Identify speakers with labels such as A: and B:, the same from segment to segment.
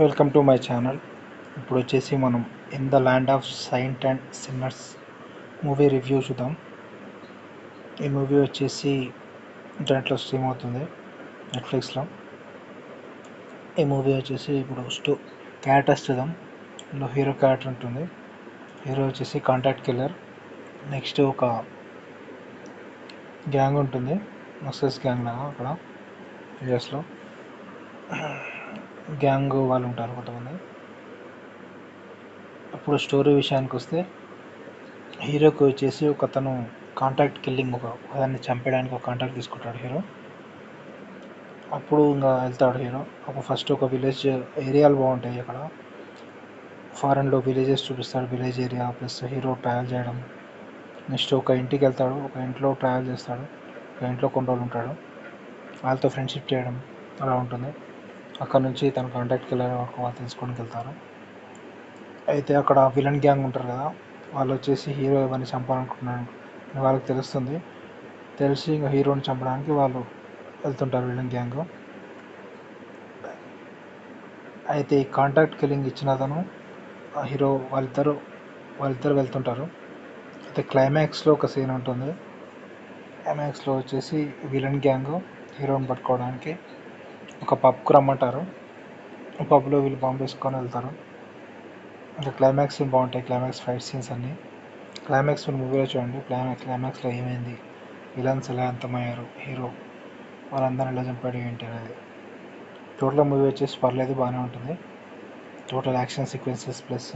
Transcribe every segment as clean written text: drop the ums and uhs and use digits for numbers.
A: Welcome to my channel. ఇప్పుడు వచ్చేసి మనం in the land of saint and sinners movie review చూద్దాం. ఈ మూవీ వచ్చేసి ఇంటర్నెట్లో స్ట్రీమ్ అవుతుంది నెట్ఫ్లిక్స్లో. ఈ మూవీ వచ్చేసి ఇప్పుడు క్యారెక్టర్స్ చూద్దాం. ఇందులో హీరో క్యారెక్టర్ ఉంటుంది. హీరో వచ్చేసి కాంటాక్ట్ కిల్లర్. నెక్స్ట్ ఒక గ్యాంగ్ ఉంటుంది, మస్సెస్ గ్యాంగ్ లాగా. అక్కడ యూఎస్లో గ్యాంగ్ వాళ్ళు ఉంటారు కొంతమంది. ఇప్పుడు స్టోరీ విషయానికి వస్తే, హీరోకి వచ్చేసి ఒక అతను కాంటాక్ట్ కిల్లింగ్, ఒకదాన్ని చంపేయడానికి ఒక కాంటాక్ట్ తీసుకుంటాడు హీరో. అప్పుడు ఇంకా వెళ్తాడు హీరో. అప్పుడు ఫస్ట్ ఒక విలేజ్ ఏరియాలు బాగుంటాయి అక్కడ. ఫారెన్లో విలేజెస్ చూపిస్తాడు, village area plus hero travel చేయడం. నెక్స్ట్ ఒక ఇంటికి వెళ్తాడు, ఒక ఇంట్లో ట్రావెల్ చేస్తాడు, ఒక ఇంట్లో కొన్ని రోజులు ఉంటాడు, వాళ్ళతో ఫ్రెండ్షిప్ చేయడం అలా ఉంటుంది. అక్కడ నుంచి తన కాంటాక్ట్ కిల్లర్ వాళ్ళు తెలుసుకోవడానికి వెళ్తారు. అయితే అక్కడ విలన్ గ్యాంగ్ ఉంటారు కదా, వాళ్ళు వచ్చేసి హీరో ఎవరిని చంపాలనుకుంటున్నాడు వాళ్ళకి తెలుస్తుంది. తెలిసి ఇంకా హీరోని చంపడానికి వాళ్ళు వెళ్తుంటారు విలన్ గ్యాంగ్. అయితే ఈ కాంటాక్ట్ కిల్లింగ్ ఇచ్చిన అతను హీరో వాళ్ళిద్దరు వెళ్తుంటారు. అయితే క్లైమాక్స్లో ఒక సీన్ ఉంటుంది. క్లైమాక్స్లో వచ్చేసి విలన్ గ్యాంగ్ హీరోని పట్టుకోవడానికి ఒక పబ్కు రమ్మంటారు. పబ్లో వీళ్ళు బాంబు వేసుకొని వెళ్తారు. ఇంకా క్లైమాక్స్ సీన్ బాగుంటాయి, క్లైమాక్స్ ఫైట్ సీన్స్ అన్నీ. క్లైమాక్స్ మూవీలో చూడండి, క్లైమాక్స్లో ఏమైంది, విలన్స్ ఎలా అంతమయ్యారు, హీరో వాళ్ళందరినీ ఎలా చంపాడు ఏంటి అనేది. టోటల్ మూవీ వచ్చేసి పర్లేదు, బాగానే ఉంటుంది. Total action sequences plus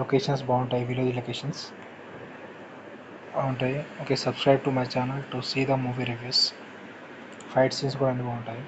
A: locations బాగుంటాయి, విలేజ్ లొకేషన్స్ బాగుంటాయి. Okay, subscribe to my channel to see the movie reviews. Fight scenes కూడా అన్నీ బాగుంటాయి.